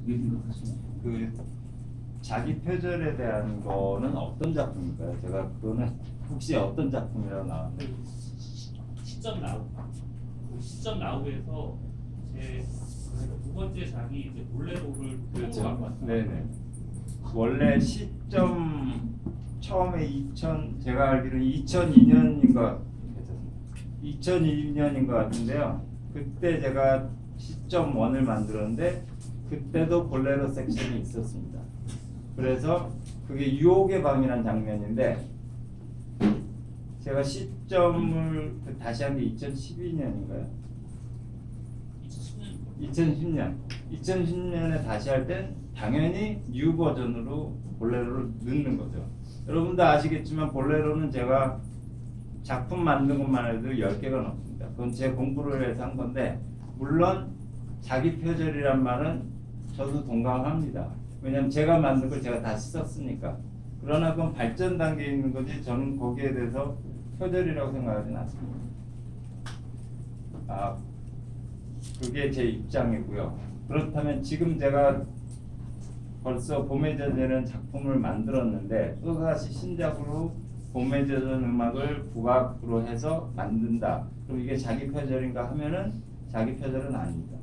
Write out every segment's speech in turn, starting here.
어떻게 생각하시나요? 그 자기 표절에 대한 거는 어떤 작품일까요? 제가 그거는 혹시 어떤 작품이라고 나왔는데 시점 나우 그 시점 나우에서 제 두 번째 장이 이제 볼레로를 그렇죠. 왔다. 네네. 원래 시점 처음에 제가 알기로는 2002년인가 2002년인 것 같은데요. 그때 제가 시점 1을 만들었는데 그때도 볼레로 섹션이 있었습니다. 그래서 그게 유혹의 방이라는 장면인데 제가 시점을 다시 한 게 2012년인가요? 2010년. 2010년에 다시 할 땐 당연히 뉴 버전으로 볼레로를 넣는 거죠. 여러분도 아시겠지만 볼레로는 제가 작품 만든 것만 해도 10개가 넘습니다. 그건 제 공부를 해서 한 건데 물론 자기 표절이란 말은 저도 동감합니다. 왜냐면 제가 만든 걸 제가 다시 썼으니까. 그러나 그건 발전 단계에 있는 거지 저는 거기에 대해서 표절이라고 생각하지는 않습니다. 그게 제 입장이고요. 그렇다면 지금 제가 벌써 봄에 젖은 작품을 만들었는데 또다시 신작으로 봄에 젖은 음악을 국악으로 해서 만든다. 그럼 이게 자기 표절인가 하면은 자기 표절은 아닙니다.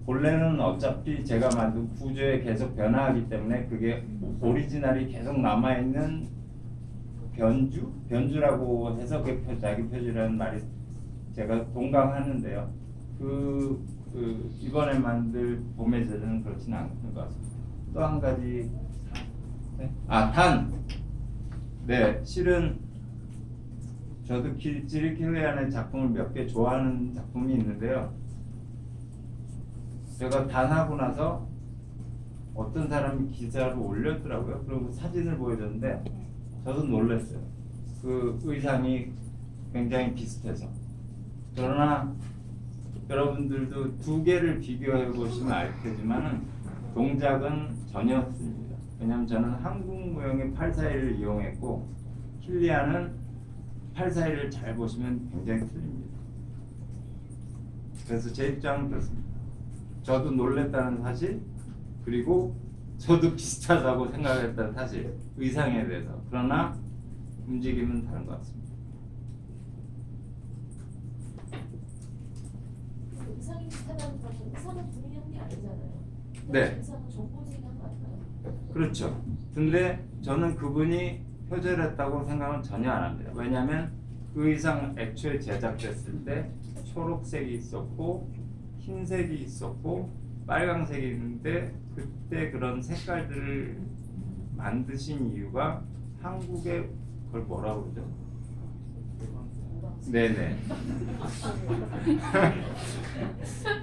본래는 어차피 제가 만든 구조에 계속 변화하기 때문에 그게 오리지널이 계속 남아있는 변주라고 해서 그 자기 표절이라는 말이 제가 동감하는데요. 이번에 만들 봄의 제는 그렇지는 않은 것 같습니다. 또 한 가지, 네? 네, 실은 저도 지리킬레안의 작품을 몇 개 좋아하는 작품이 있는데요. 제가 단하고 나서 어떤 사람이 기사를 올렸더라고요. 그리고 사진을 보여줬는데 저도 놀랐어요. 그 의상이 굉장히 비슷해서. 그러나 여러분들도 두 개를 비교해 보시면 알 테지만은 동작은 전혀 없습니다. 왜냐하면 저는 한국 무용의 841을 이용했고 킬리안은 841을 잘 보시면 굉장히 틀립니다. 그래서 제 입장은 그렇습니다. 저도 놀랬다는 사실 그리고 저도 비슷하다고 생각했다는 사실 의상에 대해서. 그러나 움직임은 다른 것 같습니다. 의상이 비슷하다는 것은 의상은 분명한 게 아니잖아요. 네. 의상은 정보지간 같아요. 그렇죠. 근데 저는 그분이 표절했다고 생각은 전혀 안 합니다. 왜냐하면 그 의상 애초에 제작됐을 때 초록색이 있었고 흰색이 있었고 빨강색이 있는데 그때 그런 색깔들을 만드신 이유가 한국의 그걸 뭐라고 그러죠? 네네.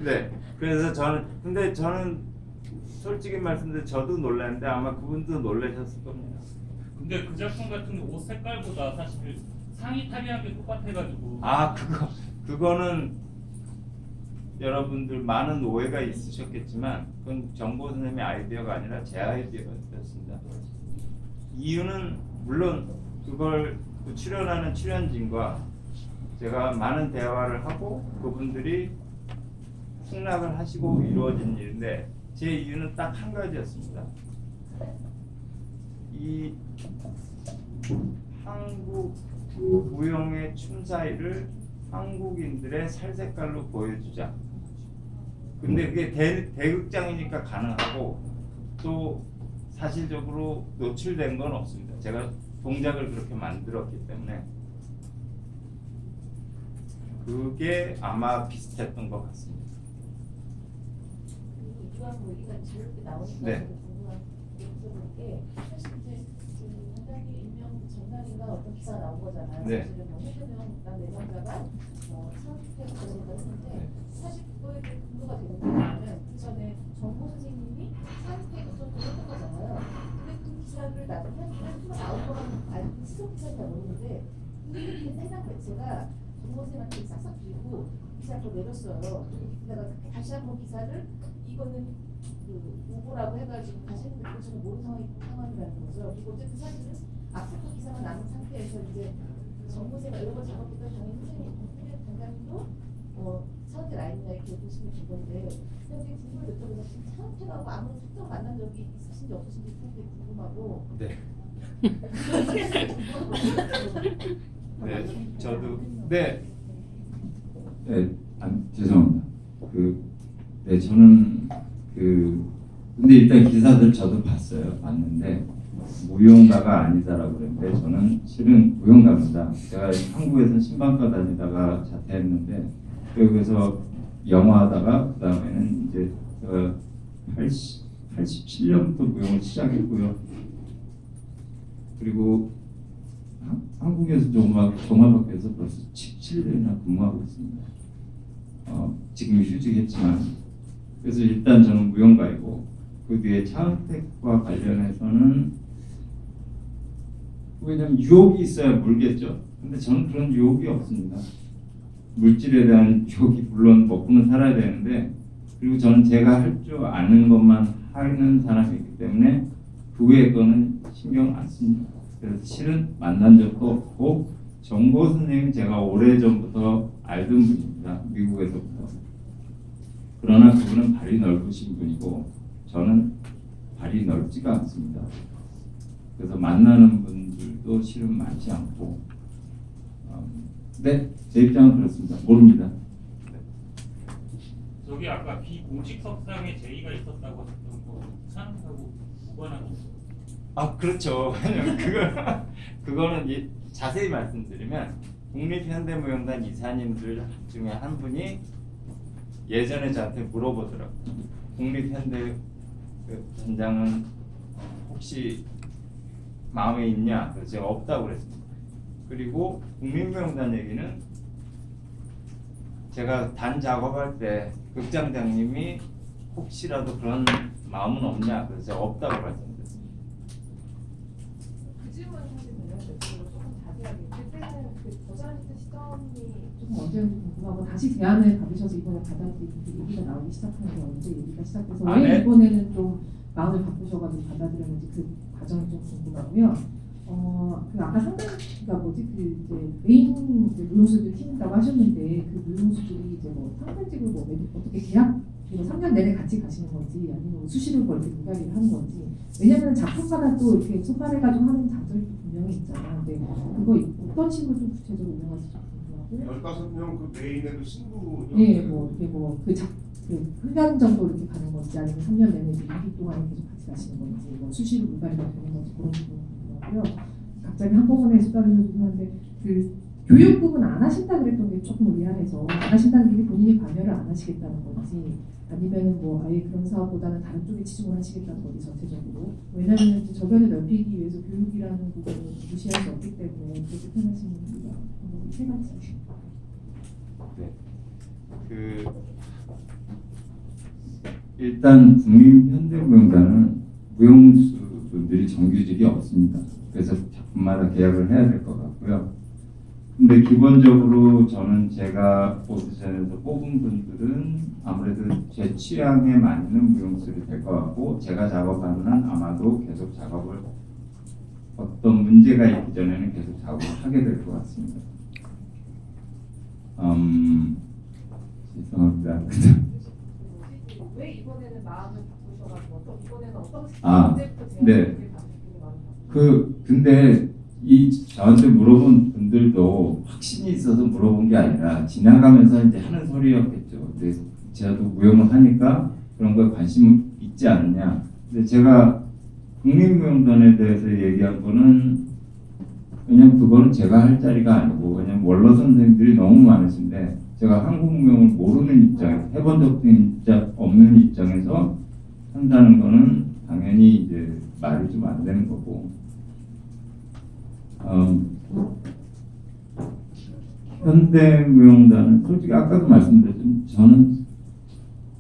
네. 그래서 저는 솔직히 말씀드려 저도 놀랐는데 아마 그분도 놀라셨을 겁니다. 근데 그 작품 같은 옷 색깔보다 사실 상의 탈의한 게 똑같아가지고. 그거는 여러분들 많은 오해가 있으셨겠지만 그건 정보 선생님의 아이디어가 아니라 제 아이디어였습니다. 이유는 물론 그걸 출연하는 출연진과 제가 많은 대화를 하고 그분들이 승낙을 하시고 이루어진 일인데 제 이유는 딱 한 가지였습니다. 이 한국 무용의 춤사위를 한국인들의 살 색깔로 보여주자. 근데 그게 대극장이니까 가능하고 또 사실적으로 노출된 건 없습니다. 제가 동작을 그렇게 만들었기 때문에 그게 아마 비슷했던 것 같습니다. 유한 얘기가 자유롭게 나오니까 네. 저도 궁금한 게 있었는 게 사실 이제 그 한강의 일명 정당인가 어떤 기사가 나온 거잖아요. 네. 사실은 명예대명단 내정자가 사업해서 그러니까 했는데 사실 그거에 대해 근거가 되는 게 뭐냐면 그 전에 정보 선생님이 사업해서 그랬던 거잖아요. 근데 그 기사를 나중에 한 나온 거만 알고 수석 기사를 다 모르는데 그 세상 자체가 정보 선생님한테 싹싹 빌고 기사를 또 내렸어요. 내가 다시 한번 기사를 이거는 그 오보라고 해가지고 다시 했는데 그걸 저는 모르는 상황이라는 거죠. 그리고 어쨌든 사실은 앞으로 기사가 남은 상태에서 이제 정보세가 이런 걸 작업했던 당연히 선생님, 단장님도 차은택 라인이나 이렇게 보시면 된 건데 현재 궁금한 여쭤보면 지금 차은택하고 아무런 특정 만난 적이 있으신지 없으신지 굉장히 궁금하고 네. 네, 저도 네. 네, 죄송합니다. 네, 저는 근데 일단 기사들 저도 봤는데 무용가가 아니다라고 그랬는데 저는 실은 무용가입니다. 제가 한국에서 신방과 다니다가 자퇴했는데 여기서 영어하다가 그 다음에는 이제 제가 87년부터 무용을 시작했고요. 그리고 한국에서 종합학교에서 벌써 17년이나 근무하고 있습니다. 지금 휴직했지만 그래서 일단 저는 무용가이고 그 뒤에 차은택과 관련해서는 왜냐면 유혹이 있어야 물겠죠. 근데 저는 그런 유혹이 없습니다. 물질에 대한 유혹이 물론 먹고는 살아야 되는데 그리고 저는 제가 할 줄 아는 것만 하는 사람이기 때문에 그 외의 거는 신경 안 씁니다. 그래서 실은 만난 적도 없고 정보 선생님 제가 오래전부터 알던 분입니다. 미국에서부터. 그러나 그분은 발이 넓으신 분이고 저는 발이 넓지가 않습니다. 그래서 만나는 분들도 실은 많지 않고 네, 제 입장은 그렇습니다. 모릅니다. 저기 아까 비공식 석상에 제의가 있었다고 했던 거 차은택하고 무관한 거죠. 아 그렇죠. 왜냐면 그거는 자세히 말씀드리면 국립현대무용단 이사님들 중에 한 분이 예전에 저한테 물어보더라고요. 국립현대단장은 혹시 마음에 있냐? 그래서 제가 없다고 그랬습니다. 그리고 국립무용단 얘기는 제가 단 작업할 때 극장장님이 혹시라도 그런 마음은 없냐? 그래서 제가 없다고 말씀드렸습니다. 그 질문 하시면요, 조금 자세하게 그때는 그 거절하셨던 시점이 조금 언제인지 궁금하고 다시 제안을 받으셔서 이번에 받아들이고 얘기가 나오기 시작한 게 언제 얘기가 시작돼서 왜 네. 이번에는 좀 마음을 바꾸셔가지고 받아들였는지 그 과정이 좀 궁금하고요. 그 아까 상담가 뭐지 그 이제 메인 이제 무용수들 팀이라고 하셨는데 그 무용수들이 이제 뭐 상대직으로 뭐 어떻게 계약 3년 내내 같이 가시는 건지 아니면 뭐 수시로 뭐 이렇게 무관리를 하는 건지 왜냐면 작품마다 또 이렇게 소발해가지고 하는 장점이 또 분명히 있잖아요. 근데 그거 어떤 식으로 좀 구체적으로 운영하실지 궁금하고요. 15명 그 메인에도 신부 예, 뭐 이게 그 훈련 정도 이렇게 가는 건지 아니면 3년 내내 이제 2기 동안에 계속 같이 가시는 건지 뭐 수시로 무관리가 되는 건지 그런 부분 궁금하고요. 갑자기 한꺼번에 수다를 죄송한데 그 교육 부분 안 하신다 그랬던 게 조금 의아해서 안 하신다는 게 본인이 관여를 안 하시겠다는 건지 아니면 뭐 아예 그런 사업보다는 다른 쪽에 치중을 하시겠다는 건지 전체적으로 왜냐하면 이제 저변을 넓히기 위해서 교육이라는 부분을 무시할 수 없기 때문에 그렇게 표현하시는 이유가 세 가지. 네. 일단 국립현대무용단은 무용수분들이 정규직이 없습니다. 그래서 작품마다 계약을 해야 될 것 같고요. 근데 기본적으로 저는 제가 오디션에서 뽑은 분들은 아무래도 제 취향에 맞는 무용술이 될 것 같고 제가 작업하는 한 아마도 계속 작업을 어떤 문제가 있기 전에는 계속 작업을 하게 될 것 같습니다. 죄송합니다. 왜 이번에는 마음을 바꾸셔가지고 또 이번에는 어떤 문제부터 제가 네. 마음을 바꾸시는 근데 저한테 물어본 분들도 확신이 있어서 물어본 게 아니라 지나가면서 이제 하는 소리였겠죠. 근데 제가도 무용을 하니까 그런 거에 관심 있지 않느냐. 근데 제가 국립무용단에 대해서 얘기한 거는 왜냐면 그거는 제가 할 자리가 아니고 왜냐면 원로 선생님들이 너무 많으신데 제가 한국 무용을 모르는 입장, 해본 적도 없는 입장에서 한다는 거는 당연히 이제 말이 좀 안 되는 거고. 현대무용단은 솔직히 아까도 말씀드렸지만 저는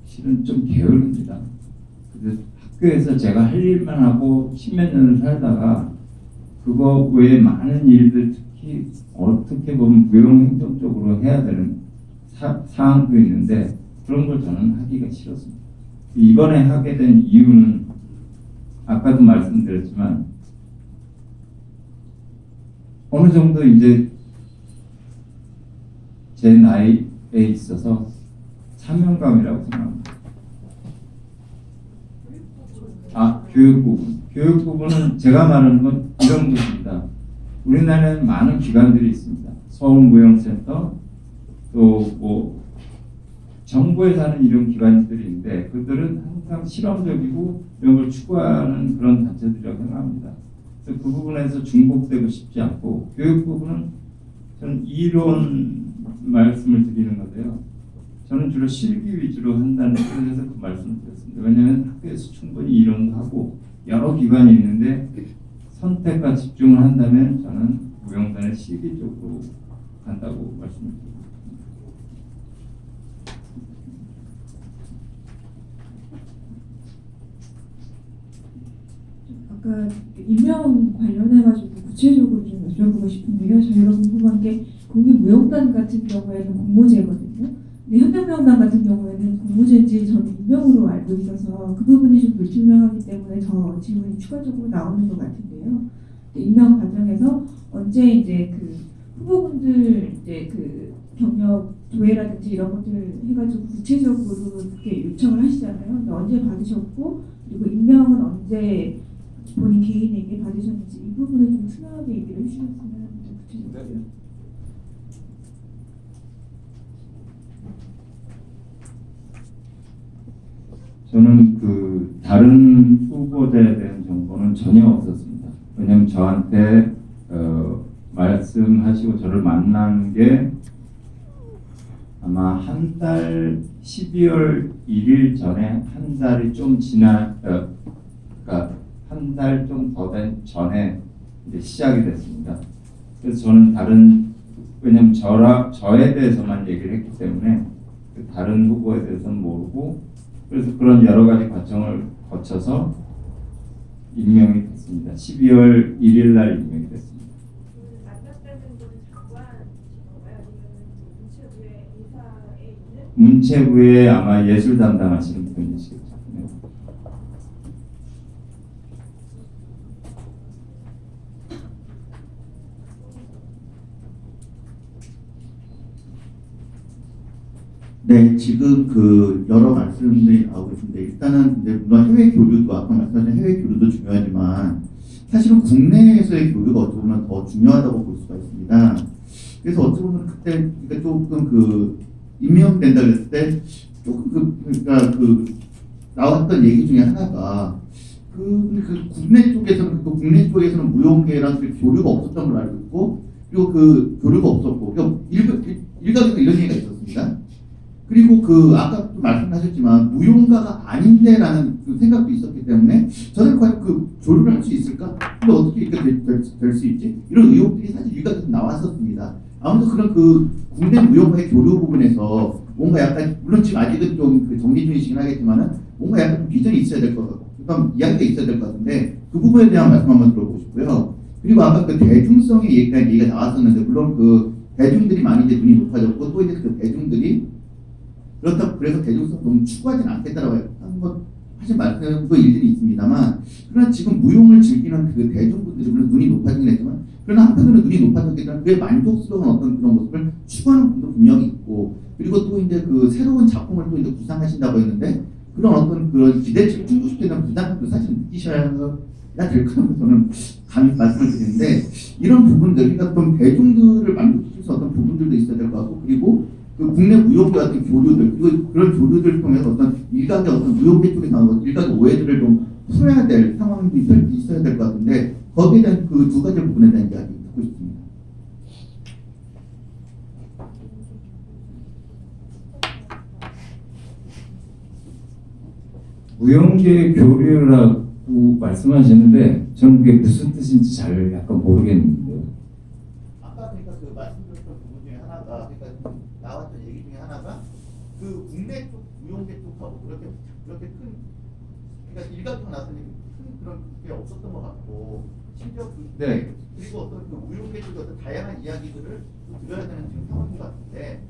실은 좀 게으릅니다. 그래서 학교에서 제가 할 일만 하고 십몇 년을 살다가 그거 외에 많은 일들 특히 어떻게 보면 무용행정 쪽으로 해야 되는 사항도 있는데 그런 걸 저는 하기가 싫었습니다. 이번에 하게 된 이유는 아까도 말씀드렸지만 어느 정도 이제 제 나이 있어서 사명감이라고 생각합니다. 교육 부분. 교육 부분은 제가 말하는 건 이런 것입니다. 우리나라에는 많은 기관들이 있습니다. 서울무용센터, 또 뭐 정부에서 하는 이런 기관들이 있는데 그들은 항상 실험적이고 이런 걸 추구하는 그런 단체들이라고 생각합니다. 그래서 그 부분에서 중복되고 싶지 않고 교육 부분은 저는 이론 말씀을 드리는 건데요. 저는 주로 실기 위주로 한다는 뜻에서 그 말씀을 드렸습니다. 왜냐하면 학교에서 충분히 이론도 하고 여러 기관이 있는데 선택과 집중을 한다면 저는 무용단의 실기 쪽으로 간다고 말씀을 드립니다. 아까 임명 관련해가지고 구체적으로 좀 여쭤보고 싶은데요. 저희가 궁금한 게 국립무용단 같은 경우에는 공모제거든요. 근데 현대무용단 같은 경우에는 공모제인지 저는 임명으로 알고 있어서 그 부분이 좀 불투명하기 때문에 더 질문이 추가적으로 나오는 것 같은데요. 임명 과정에서 언제 이제 그 후보군들 이제 그 경력 조회라든지 이런 것들 해가지고 구체적으로 이렇게 요청을 하시잖아요. 근데 언제 받으셨고 그리고 임명은 언제 본인 개인에게 받으셨는지 이 부분을 좀 투명하게 얘기를 해주셨으면 구체적으로. 저는 그 다른 후보자에 대한 정보는 전혀 없었습니다. 왜냐하면 저한테 말씀하시고 저를 만난 게 아마 한 달 12월 1일 전에 한 달이 좀 그러니까 한 달 좀 더 된 전에 이제 시작이 됐습니다. 그래서 저는 왜냐면 저에 대해서만 얘기를 했기 때문에 그 다른 후보에 대해서는 모르고 그래서 그런 여러 가지 과정을 거쳐서 임명이 됐습니다. 12월 1일 날 임명이 됐습니다. 그 만났다는 거는 장관이신 건가요? 아니면 문체부의 인사에 있는? 문체부에 아마 예술 담당하시는 분이시겠죠. 네. 네, 지금 그 여러 말씀들이 나오고 있는데 일단은 근데 물론 해외 교류도 아까 말씀하신 해외 교류도 중요하지만 사실은 국내에서의 교류가 어떻게 보면 더 중요하다고 볼 수가 있습니다. 그래서 어떻게 보면 그때 그러니까 조금 그 임명된다 그랬을 때 조금 그러니까 나왔던 얘기 중에 하나가 그 국내 쪽에서는 무용계랑 그 교류가 없었던 걸로 알고 있고 그리고 그 교류가 없었고 그러니까 일각에서 이런 얘기가 있었습니다. 그리고 아까 말씀하셨지만 무용가가 아닌데라는 그 생각도 있었기 때문에 저는 과연 그 조류를 할 수 있을까? 근데 어떻게 이렇게 될 수 있지? 이런 의혹들이 사실 일각에서 나왔었습니다. 아무튼 그런 국내 무용가의 교류 부분에서 뭔가 약간 물론 지금 아직은 좀 정리 중이시긴 하겠지만은 뭔가 약간 좀 비전이 있어야 될 것 같고 그다음 이야기가 있어야 될 것 같은데 그 부분에 대한 말씀 한번 들어보고 싶고요. 그리고 아까 대중성에 얘기가 나왔었는데 물론 대중들이 많이 이제 눈이 높아졌고 또 이제 그 대중들이 그렇다고 그래서 대중성 너무 추구하진 않겠다라고 하신 말씀도 일들이 있습니다만 그러나 지금 무용을 즐기는 그 대중분들이 물론 눈이 높아지긴 했지만 그러나 한편으로는 눈이 높아졌기 때문에 그에 만족스러운 어떤 그런 모습을 추구하는 분도 분명히 있고 그리고 또 이제 새로운 작품을 또 이제 구상하신다고 했는데 그런 어떤 그런 기대치를 충족시키는 부담도 사실 느끼셔야 될 거라고 저는 감히 말씀을 드리는데 이런 부분들 그러니까 좀 대중들을 만족시킬 수 어떤 부분들도 있어야 될 것 같고 그리고 국내 무용계 같은 교류들 그리고 그런 교류들을 통해서 어떤 일각의 어떤 무용계 쪽에 나오는 일각의 오해들을 좀 풀어야 될 상황도 있어야 될 것 같은데 거기에 대한 그 두 가지 부분에 대한 이야기 듣고 싶습니다. 무용계 교류라고 말씀하시는데 저는 그게 무슨 뜻인지 잘 약간 모르겠는데요. 아까 그러니까 말씀드렸던 부분 중에 하나가 그러니까 나왔던 얘기 중에 하나가 국내 쪽 무용계 쪽하고 그렇게 큰 그러니까 일각으로 나왔더니 큰 그런 게 없었던 것 같고 심지어 네. 그리고 어떤 무용계 쪽의 어떤 다양한 이야기들을 또 들어야 되는 지금 상황인 것 같은데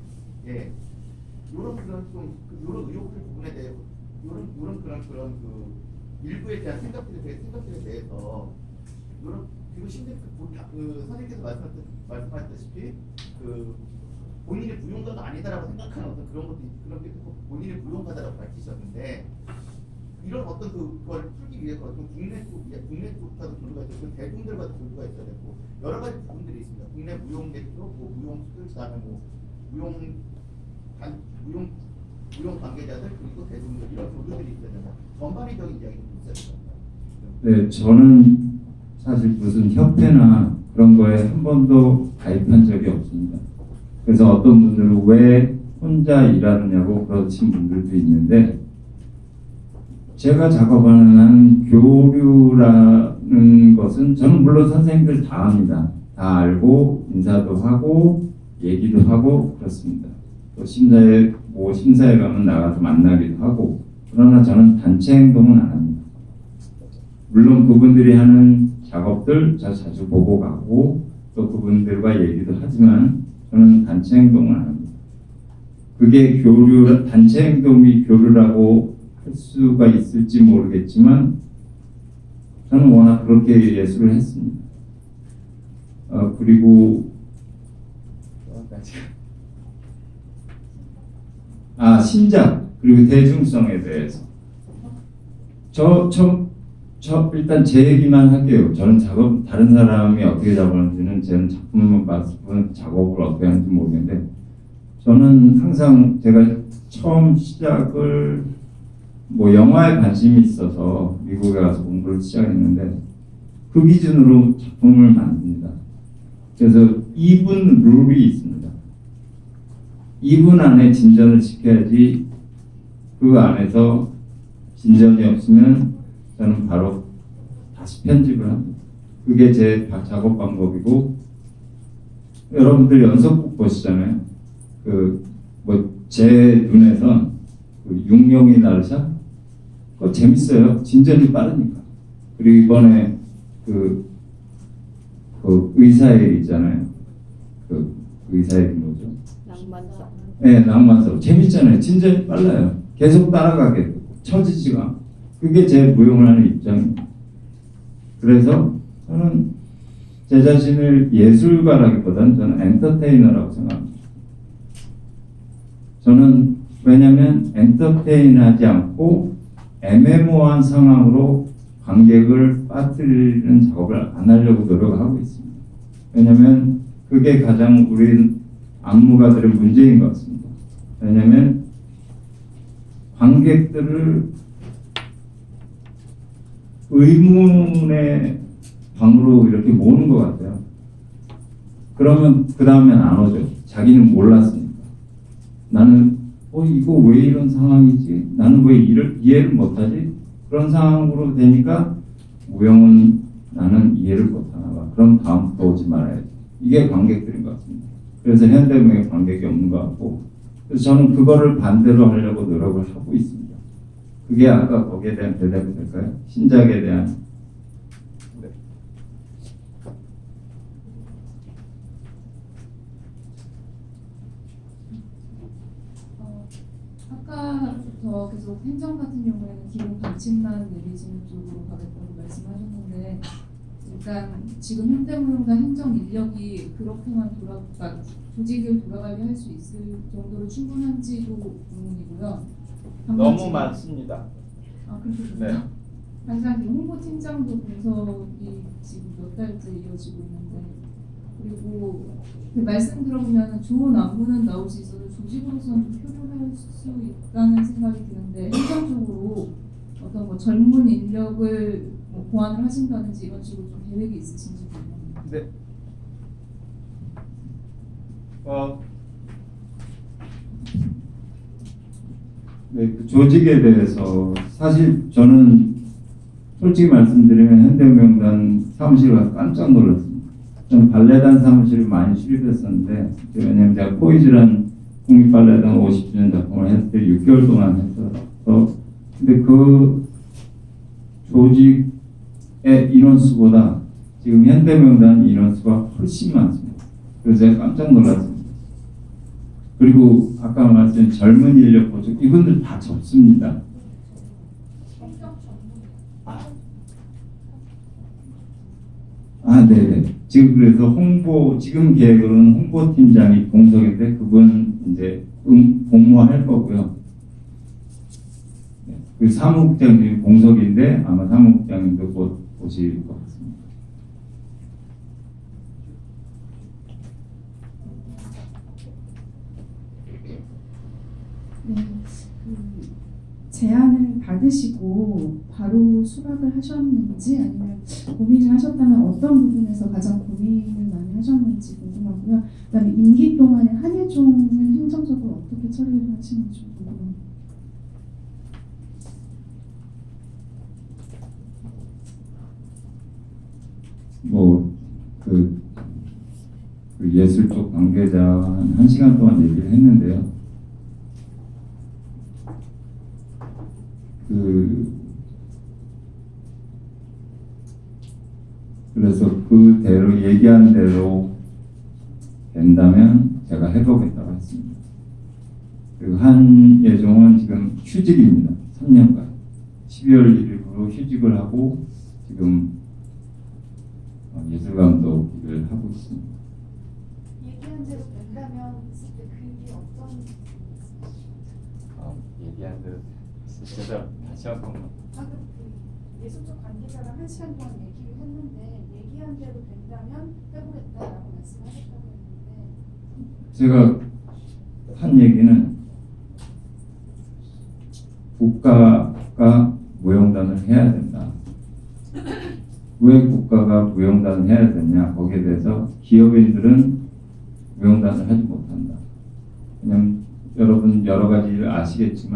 이런 이런 의혹들 부분에 대해 이런 그런 일부에 대한 생각들에 대해서 이런 그리고 심지어 선생님께서 말씀하셨다시피 본인이 무용가가 아니다라고 생각하는 어떤 그런 것도 그런 게 있고 본인이 무용가다라고 밝히셨는데 이런 어떤 그걸 풀기 위해서 어떤 국내 쪽과도 교류가 있고 대중들과도 교류가 있어야 되고 여러 가지 부분들이 있습니다. 국내 무용객도 뭐 무용수들 그다음에 뭐 무용 관계자들 그리고 대중들 이런 교류들이 있어야 된다. 전반적인 이야기도 있어야 된다. 네, 저는 사실 무슨 협회나 그런 거에 한 번도 가입한 적이 없습니다. 그래서 어떤 분들은 왜 혼자 일하느냐고 그러신 분들도 있는데 제가 작업하는 한 교류라는 것은 저는 물론 선생님들 다 합니다. 다 알고 인사도 하고 얘기도 하고 그렇습니다. 또 심사에 가면 나가서 만나기도 하고 그러나 저는 단체 행동은 안 합니다. 물론 그분들이 하는 작업들 저 자주 보고 가고 또 그분들과 얘기도 하지만 저는 단체 행동을 안 합니다. 그게 단체 행동이 교류라고 할 수가 있을지 모르겠지만 저는 워낙 그렇게 예술을 했습니다. 그리고 신작 그리고 대중성에 대해서 일단 제 얘기만 할게요. 저는 다른 사람이 어떻게 작업하는지는 저는 작품만 봤을 뿐 작업을 어떻게 하는지 모르겠는데 저는 항상 제가 처음 시작을 뭐 영화에 관심이 있어서 미국에 가서 공부를 시작했는데 그 기준으로 작품을 만듭니다. 그래서 2분 룰이 있습니다. 2분 안에 진전을 시켜야지 그 안에서 진전이 없으면 저는 바로 다시 편집을 합니다. 그게 제 작업 방법이고 여러분들 연속극 보시잖아요. 제 눈에선 육룡이 나르샤 그거 재밌어요. 진전이 빠르니까. 그리고 이번에 그 의사의 있잖아요. 그 의사의 뭐죠? 낭만사. 네, 낭만서 재밌잖아요. 진전이 빨라요. 계속 따라가게 처지지가 않고. 그게 제 무용을 하는 입장입니다. 그래서 저는 제 자신을 예술가라기보다는 저는 엔터테이너라고 생각합니다. 저는 왜냐하면 엔터테인하지 않고 애매모호한 상황으로 관객을 빠뜨리는 작업을 안 하려고 노력하고 있습니다. 왜냐하면 그게 가장 우리 안무가들의 문제인 것 같습니다. 왜냐하면 관객들을 의문의 방으로 이렇게 모으는 것 같아요. 그러면 그 다음엔 안 오죠. 자기는 몰랐으니까. 나는 이거 왜 이런 상황이지? 나는 왜 이해를 못하지? 그런 상황으로 되니까 무용은 나는 이해를 못하나 봐. 그럼 다음부터 오지 말아야지. 이게 관객들인 것 같습니다. 그래서 현대무용에 관객이 없는 것 같고 그래서 저는 그거를 반대로 하려고 노력을 하고 있습니다. 그게 아까 거기에 대한 대답이 될까요? 신작에 대한. 네. 아까부터 계속 행정 같은 경우에는 기본 방침만 내리지는 쪽으로 가겠다고 말씀하셨는데 일단 지금 현대무용단 행정 인력이 그렇게만 조직을 돌아가게 할 수 있을 정도로 충분한지도 의문이고요. 너무 많습니다. 그렇군요. 네. 항상 홍보팀장도 분석이 지금 몇 달째 이어지고 있는데 그리고 그 말씀 들어보면 좋은 안무는 나올 수 있어도 조직으로서는 좀 효율할 수 있다는 생각이 드는데 행정적으로 어떤 뭐 전문 인력을 뭐 보완을 하신다든지 이런 식으로 좀 계획이 있으신지 궁금합니다. 네. 네, 그 조직에 대해서 사실 저는 솔직히 말씀드리면 현대무용단 사무실 가서 깜짝 놀랐습니다. 저는 발레단 사무실을 많이 출입했었는데 왜냐하면 제가 포이즈란 국립발레단 50주년 작품을 했을 때 6개월 동안 했어서 근데 그 조직의 인원수보다 지금 현대무용단 인원수가 훨씬 많습니다. 그래서 제가 깜짝 놀랐습니다. 그리고 아까 말씀드린 젊은 인력 보조 이분들 다 접습니다. 네네. 지금 그래서 지금 계획으로는 홍보팀장이 공석인데 그분 이제 복무할 거고요. 네, 그 사무국장님이 공석인데 아마 사무국장님도 곧 오실 것 같습니다. 네, 그 제안을 받으시고 바로 수락을 하셨는지 아니면 고민을 하셨다면 어떤 부분에서 가장 고민을 많이 하셨는지 궁금하고요. 그다음에 임기 동안에 한예종은 행정적으로 어떻게 처리를 하시는지 좀 궁금합니다. 그 예술 쪽 관계자와 한 시간 동안 얘기를 했는데요. 그래서 그대로 얘기한 대로 된다면 제가 해보겠다고 했습니다. 그리고 한예종은 지금 휴직입니다. 3년간 12월 1일부로 휴직을 하고 지금 예술감독을 하고 있습니다. 얘기한 대로 된다면 했을 때 그게 어떤 얘기한 대로 제대로 다시 한 번만. 방금 그 예술적 관계자랑 1시간 동안 얘기를 했는데 얘기한 대로 된다면 해보겠다라고 말씀하셨다고 했는데 제가 한 얘기는 국가가 무용단을 해야 된다. 왜 국가가 무용단을 해야 되냐? 거기에 대해서 기업인들은 무용단을 하지 못한다. 왜냐면 여러분 여러 가지를 아시겠지만